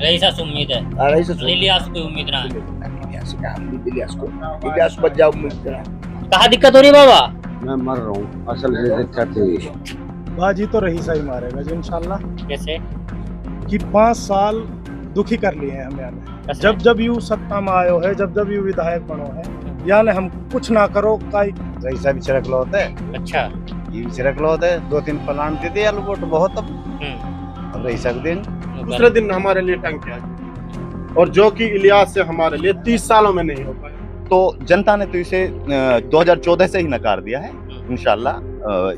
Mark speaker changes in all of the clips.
Speaker 1: रईसा से उम्मीद है,
Speaker 2: रईसा से
Speaker 1: इलियास कोई उम्मीद ना है।
Speaker 2: इलियास बच जाओ उम्मीद करा।
Speaker 1: कहाँ दिक्कत हो रही है बाबा?
Speaker 3: मैं मर रहा हूँ, असल में दिक्कत है।
Speaker 4: बाजी तो रईसा ही मारेगा जी इंशाल्लाह।
Speaker 1: कैसे?
Speaker 4: कि 5 साल दुखी कर लिए हैं हम यानी, जब जब यू सत्ता में आयो है, जब जब यू विधायक बनो है, यानी हम कुछ ना करो काई।
Speaker 3: रईसा भी छिड़क लो होता है,
Speaker 1: अच्छा।
Speaker 3: ये भी छिड़क लो होता है। 2-3 प्लांट दे दिया वोट बहुत। अब रईसा के दिन
Speaker 5: दूसरे दिन हमारे लिए टंकी आ गई, और जो कि इलियास से हमारे लिए 30 सालों में नहीं हो पाया।
Speaker 6: तो जनता ने तो इसे 2014 से ही नकार दिया है। इंशाल्लाह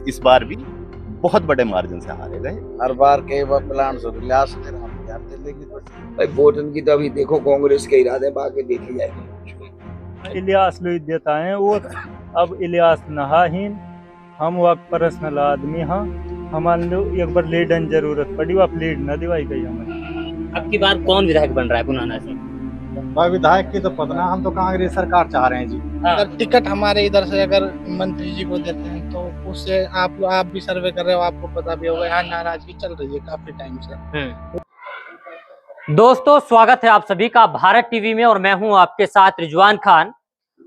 Speaker 6: इस बार भी बहुत बड़े मार्जिन से हारे गए।
Speaker 3: हर बार के वो प्लांट से इलियास दे रहा
Speaker 2: भाई वोटन की तो अभी देखो कांग्रेस के इरादे बाकी देखी जाएगी।
Speaker 7: इलियास लोग देता है वो। अब इलियास नहाहीन, हम वक्त पर्सनल आदमी हाँ, हमारे एक बार लीडन जरूरत पड़ी, वो लीड न दिवाई गई हमें।
Speaker 1: अब की बार कौन विधायक बन रहा है पुनाना से?
Speaker 3: विधायक की तो पता ना, हम तो कांग्रेस सरकार चाह रहे हैं जी।
Speaker 8: अगर टिकट हमारे इधर से अगर मंत्री जी को देते हैं तो उससे आप भी सर्वे कर रहे हो, आपको पता भी होगा यहाँ नाराजगी चल रही है काफी टाइम से।
Speaker 1: दोस्तों, स्वागत है आप सभी का भारत टीवी में, और मैं हूं आपके साथ रिजवान खान।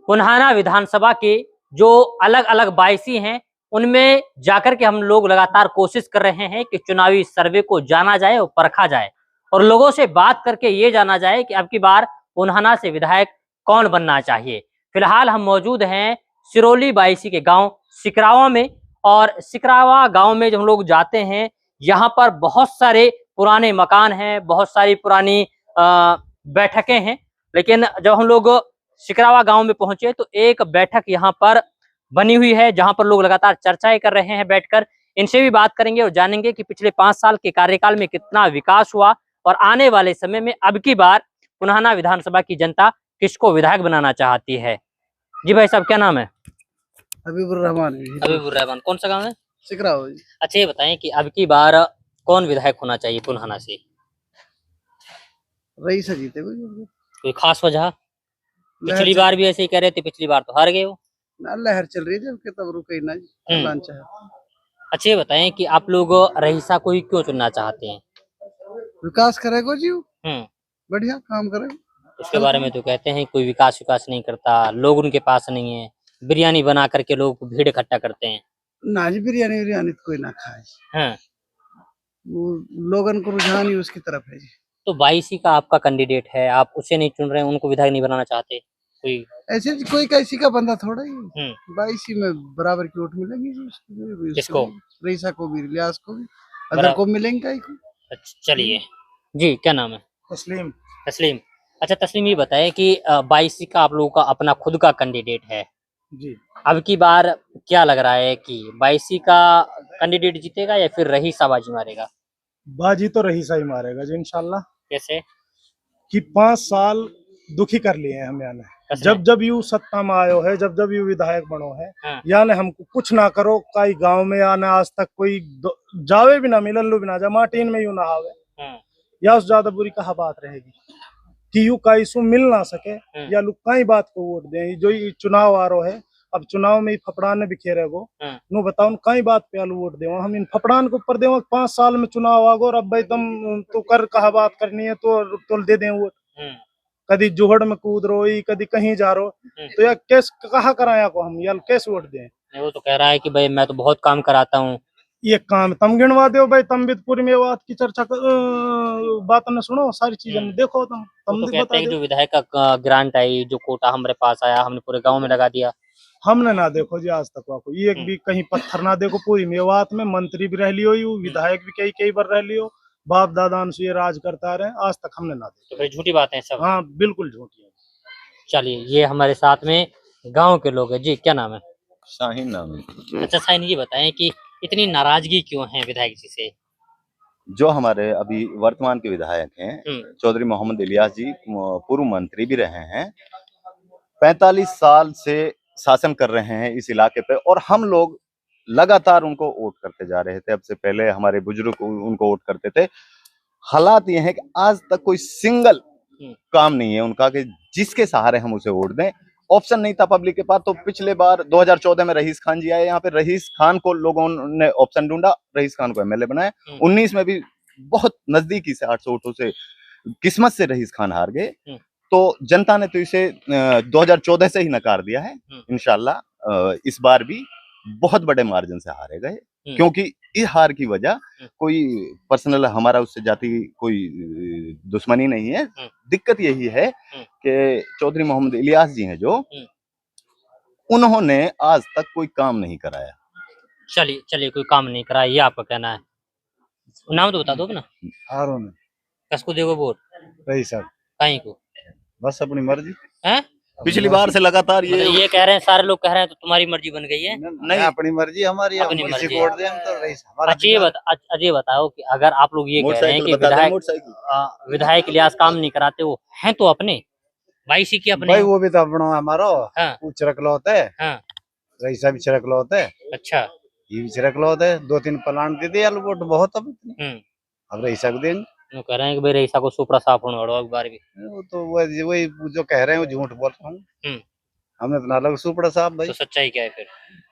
Speaker 1: पुन्हाना विधानसभा के जो अलग अलग बायसी हैं उनमें जाकर के हम लोग लगातार कोशिश कर रहे हैं कि चुनावी सर्वे को जाना जाए और परखा जाए, और लोगों से बात करके ये जाना जाए कि अब की बार पुन्हाना से विधायक कौन बनना चाहिए। फिलहाल हम मौजूद हैं सिरोली बायसी के गांव सिकरावा में, और सिकरावा गांव में जब हम लोग जाते हैं यहाँ पर बहुत सारे पुराने मकान हैं, बहुत सारी पुरानी बैठकें हैं। लेकिन जब हम लोग सिकरावा गांव में पहुंचे तो एक बैठक यहाँ पर बनी हुई है जहां पर लोग लगातार चर्चाएं कर रहे हैं बैठकर। इनसे भी बात करेंगे और जानेंगे कि पिछले 5 साल के कार्यकाल में कितना विकास हुआ, और आने वाले समय में अब की बार पुन्हाना विधानसभा की जनता किसको विधायक बनाना चाहती है। जी भाई साहब, क्या नाम है?
Speaker 8: हबीबुर रहमान।
Speaker 1: हबीबुर रहमान। कौन सा गाँव है?
Speaker 8: सिकरावा जी।
Speaker 1: अच्छा, ये बताएं कि अब की बार कौन विधायक होना चाहिए पुन्हाना से?
Speaker 8: रईसा जीते
Speaker 1: कोई खास वजह? पिछली बार भी ऐसे ही कह रहे थे, पिछली बार तो हार गए हो।
Speaker 8: लहर चल रही है तब रुके ना जी।
Speaker 1: अच्छा, ये बताएं कि आप लोग रईसा को ही क्यों चुनना चाहते हैं?
Speaker 8: विकास करेगा जी,
Speaker 1: बढ़िया
Speaker 8: काम करेगा।
Speaker 1: उसके बारे में तो कहते हैं कोई विकास नहीं करता, लोग उनके पास नहीं है, बिरयानी बना करके लोग भीड़ इकट्ठा करते हैं।
Speaker 8: ना जी, बिरयानी तो कोई ना खाए।
Speaker 1: हाँ।
Speaker 8: वो लोगन को रुझान ही उसकी तरफ है जी।
Speaker 1: तो बाईसी का आपका कैंडिडेट है, आप उसे नहीं चुन रहे हैं, उनको विधायक नहीं बनाना चाहते? कोई
Speaker 8: ऐसे कोई कैसी का बंदा थोड़ा ही 22 में बराबर की वोट मिलेंगी जी।
Speaker 1: किसको?
Speaker 8: रईसा को भी, इलियास को भी, अदर को मिलेंगे।
Speaker 1: अच्छा, चलिए जी, क्या नाम है?
Speaker 4: तस्लीम।
Speaker 1: तस्लीम। अच्छा तस्लीम, ये बताए कि बाईसी का आप लोगों का अपना खुद का कैंडिडेट है
Speaker 4: जी।
Speaker 1: अब की बार क्या लग रहा है कि बाईसी का कैंडिडेट जीतेगा या फिर रईसा बाजी मारेगा?
Speaker 4: बाजी तो रईसा ही मारेगा जी इंशाल्लाह।
Speaker 1: कैसे?
Speaker 4: कि 5 साल दुखी कर लिए हैं हम यानी, जब जब यू सत्ता में आयो है, जब जब यू विधायक बनो है, यानी हमको कुछ ना करो काई गांव में आने आज तक कोई जावे भी ना, मिलन लो भी ना जा, माटीन में यू ना आवे, या उस ज्यादा बुरी कहा बात रहेगी कि यू काई सु मिल ना सके, या लोग कई बात को वोट दे। जो ये चुनाव आ रहा है, अब चुनाव में फपड़ान भी खेरे गो नो बताओ कई बात पे आलू वोट देव, हम इन फपड़ान के ऊपर देव। 5 साल में चुनाव आ गो, और अब भाई तुम तो कर कहा बात करनी है तो दे दें वोट। कदी जोहड़ में कूद रो, कदी कहीं जा रो, तो यार कैस कहा कराया को हम यार कैसे वोट दें?
Speaker 1: वो तो कह रहा है कि भाई मैं तो बहुत काम कराता हूँ।
Speaker 4: ये काम तम गिनवा दो भाई, तम भी पूरी में बात की चर्चा बात न सुनो, सारी चीजें देखो तुम
Speaker 1: तो कहते हैं कि जो विधायक का ग्रांट आई, जो कोटा हमारे पास आया, हमने पूरे गांव में लगा दिया।
Speaker 4: हमने ना देखो जी आज तक वाको एक भी कहीं पत्थर ना देखो। पूरी मेवात में मंत्री भी रह लियो, विधायक भी कई बार रह लियो, बाप दादा से ये राज करता रहे, आज तक हमने ना देखो।
Speaker 1: तो फिर झूठी बातें सब?
Speaker 4: हाँ बिल्कुल झूठी है।
Speaker 1: चलिए, ये हमारे साथ में गांव के लोग हैं। जी, क्या नाम है?
Speaker 6: शाहीन नाम है।
Speaker 1: अच्छा शाहीन, ये बताएं कि इतनी नाराजगी क्यों है विधायक जी से?
Speaker 6: जो हमारे अभी वर्तमान के विधायक हैं चौधरी मोहम्मद इलियास जी, पूर्व मंत्री भी रहे हैं, 45 साल से शासन कर रहे हैं इस इलाके पे, और हम लोग लगातार उनको वोट करते जा रहे थे। अब से पहले हमारे बुजुर्ग उनको वोट करते थे। हालात ये है कि आज तक कोई सिंगल काम नहीं है उनका कि जिसके सहारे हम उसे वोट दें। ऑप्शन नहीं था पब्लिक के पास, तो पिछले बार 2014 में रईस खान जी आए यहाँ पे, रईस खान को लोगों ने ऑप्शन ढूंढा, रईस खान को एमएलए बनाया। 19 में भी बहुत नजदीकी से 800 वोटों से किस्मत से रईस खान हार गए, तो जनता ने तो इसे 2014 से ही नकार दिया है। इंशाल्लाह इस बार भी बहुत बड़े मार्जिन से हारे गए, क्योंकि इस हार की वजह कोई पर्सनल हमारा उससे जाति कोई दुश्मनी नहीं है। दिक्कत यही है कि चौधरी मोहम्मद इलियास जी हैं जो, उन्होंने आज तक कोई काम नहीं कराया।
Speaker 1: चलिए कोई काम नहीं कराया, ये आपका कहना है। नाम तो बता दो अपना।
Speaker 3: हारून
Speaker 1: कसको देखो वोट
Speaker 3: रईस साहब
Speaker 1: कहीं को,
Speaker 3: बस अपनी मर्जी
Speaker 1: हैं?
Speaker 6: पिछली बार से लगातार
Speaker 1: मतलब ये कह रहे हैं, सारे लोग कह रहे हैं तो तुम्हारी मर्जी बन गई है।
Speaker 3: नहीं, अपनी मर्जी हमारी, हम
Speaker 1: अपनी
Speaker 3: किसी
Speaker 1: मर्जी।
Speaker 3: को वोट दें हम तो रईस हमारा।
Speaker 1: अच्छा ये बताओ कि अगर आप लोग ये कह रहे हैं कि विधायक इलियास काम नहीं कराते, वो हैं तो अपने भाई सी के अपने।
Speaker 3: भाई वो भी तो अपना हमारा
Speaker 1: हाँ।
Speaker 3: वो चिरकलौत है।
Speaker 1: हाँ।
Speaker 3: रईसा भी चिरकलौत है।
Speaker 1: अच्छा।
Speaker 3: ये भी चिरकलौत है। 2-3 प्लांट दे दिया वोट बहुत अब रईसा को देंगे।
Speaker 1: वो कह रहे हैं कि भाई रईसा को सुपड़ा साफ होने वाला एक बार भी।
Speaker 3: वो तो वही जो कह रहे हैं वो झूठ बोल रहा हूँ। हमने तो ना लगा सुपड़ा साहब भाई।
Speaker 1: तो सच्चाई क्या है फिर?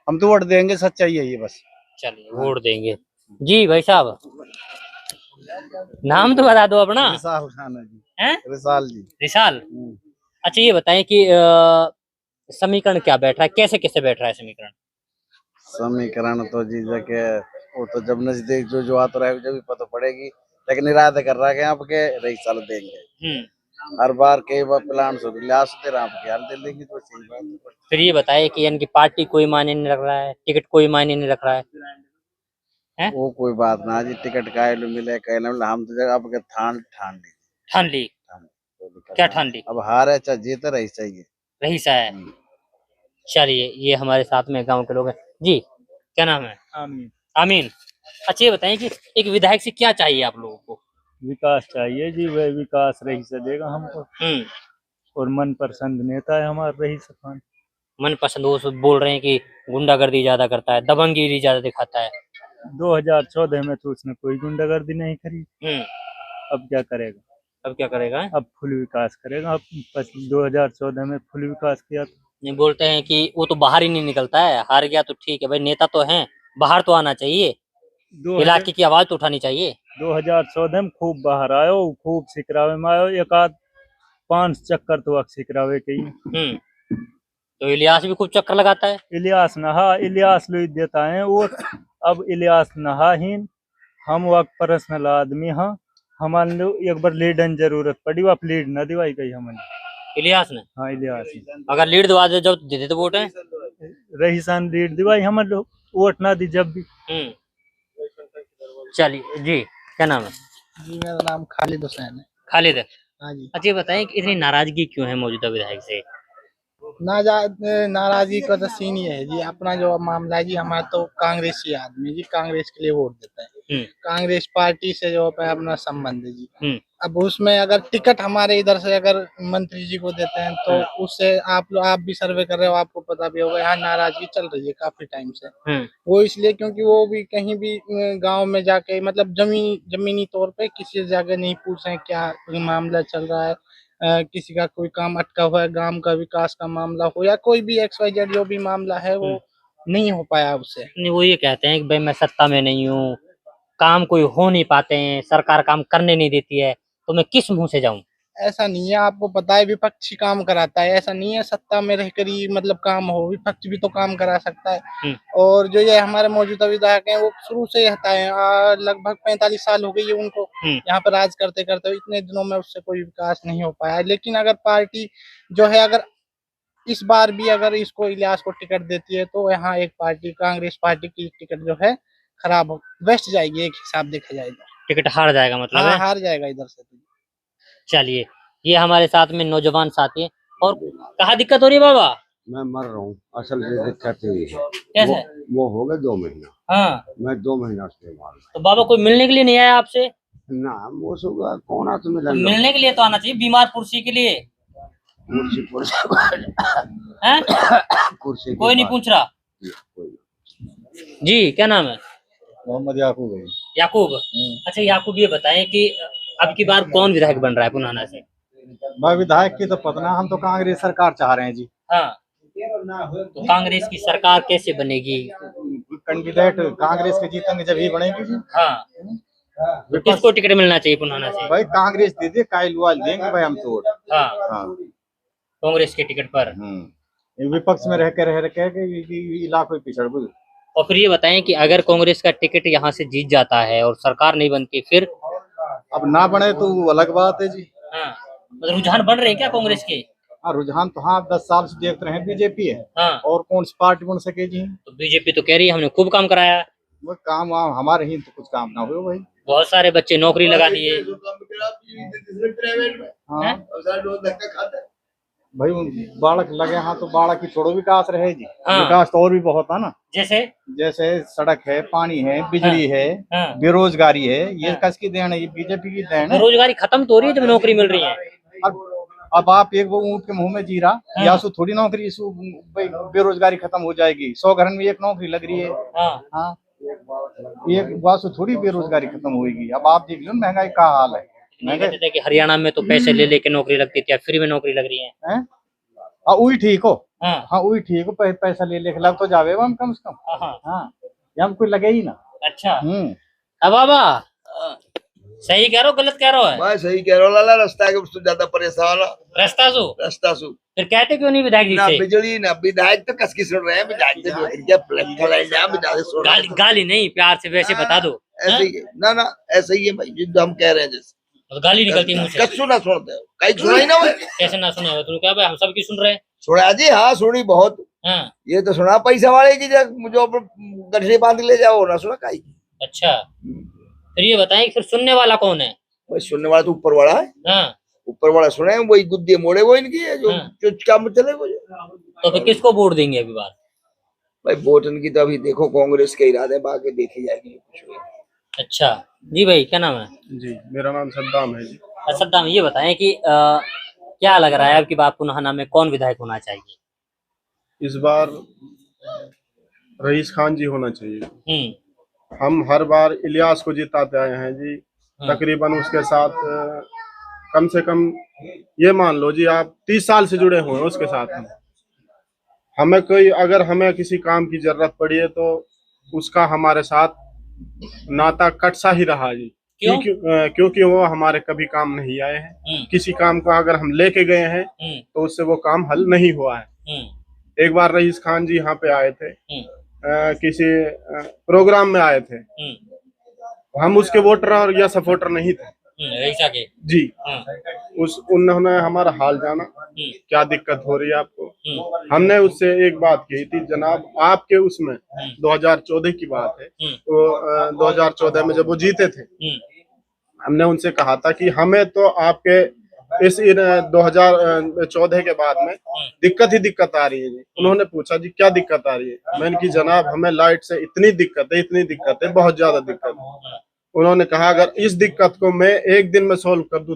Speaker 3: हम तो वोट देंगे, सच्चाई है ये बस।
Speaker 1: चलिए वोट देंगे जी। भाई साहब नाम तो बता दो अपना।
Speaker 3: रिसाल खान है जी।
Speaker 1: हैं?
Speaker 3: रिसाल जी।
Speaker 1: रिसाल। अच्छा ये बताएं कि समीकरण क्या बैठ रहा है, कैसे कैसे बैठ रहा है समीकरण?
Speaker 3: समीकरण तो जी जाके वो तो जब नजदीक जो आता रहेगा जब भी पता पड़ेगी, लेकिन इरादा कर रहा है कि आपके रईसा देंगे। हर बार कई बार प्लान से इलियास दे रहा आपके हाल दे लेंगे तो सही बात है।
Speaker 1: फिर ये बताए कि इनकी पार्टी कोई मायने नहीं रख रहा है, टिकट कोई मायने नहीं रख रहा है?
Speaker 3: वो कोई बात ना जी, टिकट का मिले कहीं ना मिले, हम तो जगह आपके ठान ली।
Speaker 1: क्या ठान ली?
Speaker 3: अब हार है चाहे जीत रही चाहिए
Speaker 1: रईसा है। चलिए ये हमारे साथ में गांव के लोग हैं जी। क्या नाम है?
Speaker 7: आमीन।
Speaker 1: आमीन। अच्छा ये बताएं कि एक विधायक से क्या चाहिए आप लोगों को?
Speaker 7: विकास चाहिए जी, वह विकास रईस देगा हमको। और मन पसंद नेता है हमारा रईस खान।
Speaker 1: मन पसंद? वो सब बोल रहे हैं कि गुंडागर्दी ज्यादा करता है, दबंगगिरी ज्यादा दिखाता है।
Speaker 7: 2014 में तो उसने कोई गुंडागर्दी नहीं करी। अब क्या करेगा?
Speaker 1: अब क्या करेगा?
Speaker 7: अब फुल विकास करेगा। अब 2014 में फुल विकास किया।
Speaker 1: नहीं, बोलते हैं कि वो तो बाहर ही नहीं निकलता है, हार गया तो ठीक है भाई, नेता तो हैं, बाहर तो आना चाहिए, इलाके की आवाज तो उठानी चाहिए।
Speaker 7: 2014 में खूब बाहर आयो, खूब सिकरावे में आयो, एक आध 5 चक्कर तो सिकरावे के ही।
Speaker 1: तो इलियास भी खूब चक्कर लगाता है।
Speaker 7: इलियास नहा, इलियास लोग देता है वो। अब इलियास नहा ही हम वक्त पर्सनल आदमी हाँ, हमारे एक बार लीड जरूरत पड़ी, आप लीड न दिवाई गई हमने
Speaker 1: इलियास ने।
Speaker 7: हाँ इलियास
Speaker 1: अगर लीड दिवा दे जब दे दे वोट है।
Speaker 7: रईसान लीड दिवाई हम लोग वोट ना दी जब भी।
Speaker 1: चलिए जी। क्या नाम है?
Speaker 8: जी मेरा नाम खालिद हुसैन है।
Speaker 1: खालिद है।
Speaker 8: हाँ जी।
Speaker 1: अच्छा ये बताएं कि इतनी नाराजगी क्यों है मौजूदा विधायक से?
Speaker 8: नाराजगी का तो सीन ये है जी, अपना जो मामला है जी, हमारा तो कांग्रेसी आदमी जी, कांग्रेस के लिए वोट देता है। कांग्रेस पार्टी से जो है अपना संबंध है जी। अब उसमें अगर टिकट हमारे इधर से अगर मंत्री जी को देते हैं तो उससे आप भी सर्वे कर रहे हो, आपको पता भी होगा यहाँ नाराजगी चल रही है काफी टाइम से। वो इसलिए क्योंकि वो भी कहीं भी गांव में जाके मतलब जमीनी तौर पे किसी जगह नहीं पूछ रहे क्या मामला चल रहा है, किसी का कोई काम अटका हुआ है, गांव का विकास का मामला हो या कोई भी XYZ जो भी मामला है वो नहीं हो पाया उससे।
Speaker 1: नहीं, वो ये कहते हैं कि भाई मैं सत्ता में नहीं हूँ, काम कोई हो नहीं पाते हैं, सरकार काम करने नहीं देती है, तो मैं किस मुंह से जाऊं?
Speaker 8: ऐसा नहीं है, आपको पता है विपक्षी काम कराता है, ऐसा नहीं है सत्ता में रहकर ही मतलब काम हो, विपक्ष भी तो काम करा सकता है। और जो ये हमारे मौजूदा विधायक हैं वो शुरू से रहता है, लगभग 45 साल हो गई है उनको यहाँ पर राज करते करते, इतने दिनों में उससे कोई विकास नहीं हो पाया। लेकिन अगर पार्टी जो है अगर इस बार भी अगर इसको इलियास को टिकट देती है तो यहाँ एक पार्टी कांग्रेस पार्टी की टिकट जो है खराब हो वेस्ट जाएगी, एक हिसाब देखा जाए तो
Speaker 1: टिकट हार जाएगा मतलब है?
Speaker 8: हार जाएगा इधर से।
Speaker 1: चलिए ये हमारे साथ में नौजवान साथी हैं। और कहाँ दिक्कत हो रही है बाबा?
Speaker 2: मैं मर रहा हूँ, असल में दिक्कत हुई है।
Speaker 1: कैसे?
Speaker 2: वो हो गए 2 महीना।
Speaker 1: हाँ।
Speaker 2: मैं 2 महीना से मार।
Speaker 1: तो बाबा कोई मिलने के लिए नहीं आया आपसे?
Speaker 2: ना वो सुबह कौन आ तुम्हें
Speaker 1: तो मिलने के लिए तो आना चाहिए, बीमार कुर्सी के लिए।
Speaker 2: कुर्सी
Speaker 1: कोई नहीं पूछ रहा जी। क्या नाम है?
Speaker 3: मोहम्मद याकूब है।
Speaker 1: याकूब। अच्छा याकूब ये बताएं कि अब की बार कौन विधायक बन रहा है पुनाना से?
Speaker 3: विधायक की तो पता ना, हम तो कांग्रेस सरकार चाह रहे हैं जी।
Speaker 1: हाँ। तो कांग्रेस की सरकार कैसे बनेगी?
Speaker 3: कैंडिडेट कांग्रेस के जीतेंगे जब ही बनेगी जी।
Speaker 1: हाँ। तो किसको टिकट मिलना चाहिए पुनहाना से?
Speaker 3: भाई कांग्रेस दे दे, काइलवाल देंगे भाई हम तो।
Speaker 1: हाँ,
Speaker 3: हाँ
Speaker 1: कांग्रेस के टिकट पर।
Speaker 3: ये विपक्ष में रह के इलाकों में पिछड़ गए।
Speaker 1: और फिर ये बताएं कि अगर कांग्रेस का टिकट यहाँ से जीत जाता है और सरकार नहीं बनती फिर?
Speaker 3: अब ना बने तो वो अलग बात है जी।
Speaker 1: हाँ, मतलब रुझान बढ़ रहे हैं क्या कांग्रेस के?
Speaker 3: हाँ रुझान तो हाँ 10 साल से देख रहे हैं बीजेपी है।
Speaker 1: हाँ,
Speaker 3: और कौन सी पार्टी बन सके जी।
Speaker 1: तो बीजेपी तो कह रही है हमने खूब काम कराया।
Speaker 3: वो काम हमारे ही तो कुछ काम ना हुए भाई।
Speaker 1: बहुत सारे बच्चे नौकरी लगा दिए।
Speaker 3: हाँ भाई बाढ़ लगे हाँ तो बाढ़ की थोड़ा विकास रहे जी।
Speaker 1: हाँ।
Speaker 3: विकास तो और भी बहुत है ना,
Speaker 1: जैसे
Speaker 3: जैसे सड़क है, पानी है, बिजली है,
Speaker 1: हाँ,
Speaker 3: बेरोजगारी है। ये
Speaker 1: हाँ।
Speaker 3: किसकी देन है? ये बीजेपी की देन है।
Speaker 1: रोजगारी खत्म तो हो रही है जब नौकरी मिल रही है।
Speaker 3: अब आप एक वो ऊँट के मुंह में जीरा या सो थोड़ी नौकरी बेरोजगारी खत्म हो जाएगी। 100 घर में एक नौकरी लग रही है।
Speaker 1: हाँ,
Speaker 3: हाँ एक बात से थोड़ी बेरोजगारी खत्म होगी। अब आप देख लो महंगाई का हाल है।
Speaker 1: नहीं कहते थे कि हरियाणा में तो पैसे ले लेके नौकरी लगती थी, अब फ्री में नौकरी लग रही है।
Speaker 3: हैं? वही ठीक हो।
Speaker 1: हाँ,
Speaker 3: हाँ वही ठीक हो, पैसा ले लेके लग तो जावे हम कम से कम।
Speaker 1: हाँ,
Speaker 3: हाँ ये हमको लगे ही ना।
Speaker 1: अच्छा।
Speaker 3: हम्म।
Speaker 1: अब बाबा सही कह रहे हो गलत कह रहे हो?
Speaker 2: मैं सही कह रहा हूँ लाला, रास्ता के उससे ज्यादा परेशान हो।
Speaker 1: रास्ता सु
Speaker 2: सु
Speaker 1: फिर कहते क्यों नहीं विधायक जी
Speaker 2: ना
Speaker 1: से?
Speaker 2: बिजली ना विधायक तो कसकी सुन रहे हैं। विधायक तो क्या विधायक सुन रहे हैं।
Speaker 1: गाली नहीं, प्यार से वैसे बता दो।
Speaker 2: ऐसे ही है। ना ऐसे ही है भाई, जो हम कह रहे हैं जैसे
Speaker 1: तो गाली निकलती मुंह से।
Speaker 2: कछु ना सुनते हो, कहीं सुना ही ना भाई।
Speaker 1: कैसे ना सुने हो? तुम क्या भाई हम सब की सुन रहे हैं।
Speaker 2: सुना जी, हाँ सुनी बहुत।
Speaker 1: हाँ,
Speaker 2: ये तो सुना पैसा वाले की जो गठरी बांध ले जाओ ना सुना कहीं।
Speaker 1: अच्छा। फिर ये बताएं फिर सुनने वाला कौन है?
Speaker 2: भाई सुनने वाला तो ऊपर वाला है।
Speaker 1: हाँ,
Speaker 2: ऊपर वाला सुने, वही गुद्दे मोड़े वो इनकी है जो
Speaker 1: हाँ।
Speaker 2: जो काम में चले वो।
Speaker 1: तो फिर किसको वोट देंगे अभी बार?
Speaker 2: भाई वोट इनकी तो अभी देखो कांग्रेस के इरादे बाकी देखी जाएगी।
Speaker 1: अच्छा जी भाई, क्या नाम है?
Speaker 5: जी मेरा नाम सद्दाम है जी।
Speaker 1: सद्दाम, ये बताएं कि क्या लग रहा है अब की बात पुनहाना में कौन विधायक होना चाहिए?
Speaker 5: इस बार रईस खान जी होना चाहिए।
Speaker 1: हम्म,
Speaker 5: हम हर बार इलियास को जिताते आए हैं जी। तकरीबन उसके साथ कम से कम ये मान लो जी आप 30 साल से जुड़े हुए हैं उसके साथ। हमें अगर हमें किसी काम की जरूरत पड़ी है तो उसका हमारे साथ नाता कट सा ही रहा जी। क्योंकि वो हमारे कभी काम नहीं आए हैं। किसी काम को अगर हम लेके गए हैं तो उससे वो काम हल नहीं हुआ है। एक बार रईस खान जी यहाँ पे आए थे, किसी प्रोग्राम में आए थे। हम उसके वोटर और या सपोर्टर नहीं थे
Speaker 1: रईसा के
Speaker 5: जी। उन्होंने हमारा हाल जाना, क्या दिक्कत हो रही है आपको। हमने उससे एक बात कही थी, जनाब आपके उसमें 2014 की बात है, तो 2014 में जब वो जीते थे हमने उनसे कहा था कि हमें तो आपके इस 2014 के बाद में दिक्कत ही दिक्कत आ रही है जी। उन्होंने पूछा जी क्या दिक्कत आ रही है? मैंने की जनाब हमें लाइट से इतनी दिक्कत है, बहुत ज्यादा दिक्कत है। उन्होंने कहा अगर इस दिक्कत को मैं एक दिन में सोल्व कर दूं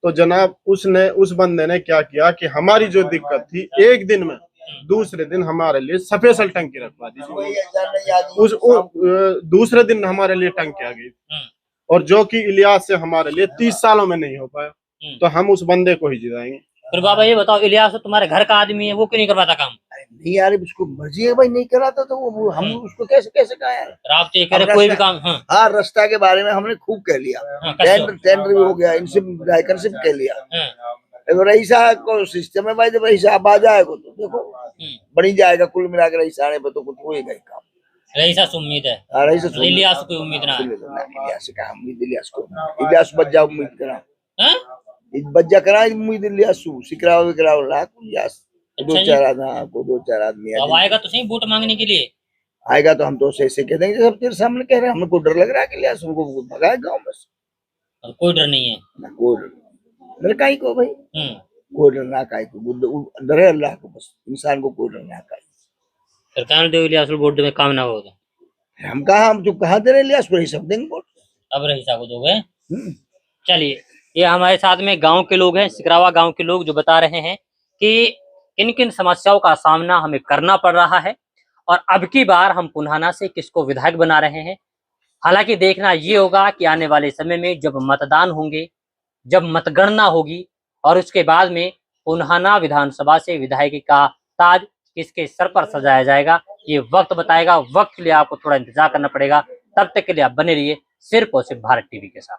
Speaker 5: तो जनाब उस बंदे ने क्या किया कि हमारी जो दिक्कत थी एक दिन में दूसरे दिन हमारे लिए स्पेशल टंकी रखवा दी। दूसरे दिन हमारे लिए टंकी आ गई, और जो कि इलियास से हमारे लिए 30 सालों में नहीं हो पाया। तो हम उस बंदे को ही जिताएंगे।
Speaker 1: फिर बाबा ये बताओ, इलियास तो तुम्हारे घर का आदमी है, वो क्यों नहीं करवाता काम?
Speaker 2: नहीं यार उसको मर्जी है भाई, नहीं कराता तो वो हम उसको कैसे कहा यार।
Speaker 1: आप तो ये कह रहे कोई भी काम।
Speaker 2: हाँ रास्ता के बारे में हमने खूब कह लिया, टेंडर भी हो गया, इनसे विधायक से भी कह लिया। रईसा को सिस्टम है भाई, जब रईसा अब आ जाएगा तो देखो बनी जाएगा। कुल मिला के रईसा आने पर तो कुछ होएगा ही काम।
Speaker 1: रईसा से उम्मीद है, इलियास को कोई उम्मीद ना है।
Speaker 2: इलियास से कहा उम्मीद, इलियास बच जा उम्मीद करा, बच्चा करा उम्मीद इलियास सिकराओ विकराओ लाख इलियास। दो चार आदमी
Speaker 1: अब आएगा तो सही वोट मांगने के लिए।
Speaker 2: आएगा तो हम तो ऐसे कह देंगे सब तेरे सामने कह रहे हैं। हमको डर लग रहा है कि इलियास हमको भगाए गाँव में।
Speaker 1: कोई डर नहीं है
Speaker 2: ना, कोई डर काई को भाई, कोई डर ना काई को, डरे अल्लाह को बस, इंसान को कोई डर ना काई।
Speaker 1: सरकार दे इलियास को वोट में काम ना हो तो
Speaker 2: हम कहा दे रहे इलियास को, सब देंगे वोट।
Speaker 1: अब रईसा को दोगे? चलिए, ये हमारे साथ में गांव के लोग हैं, सिकरावा गांव के लोग, जो बता रहे हैं कि किन किन समस्याओं का सामना हमें करना पड़ रहा है और अब की बार हम पुनहाना से किसको विधायक बना रहे हैं। हालांकि देखना ये होगा कि आने वाले समय में जब मतदान होंगे, जब मतगणना होगी और उसके बाद में पुनहाना विधानसभा से विधायक का ताज किसके सर पर सजाया जाएगा, ये वक्त बताएगा। वक्त के लिए आपको थोड़ा इंतजार करना पड़ेगा। तब तक के लिए आप बने रहिए सिर्फ और सिर्फ भारत टीवी के साथ।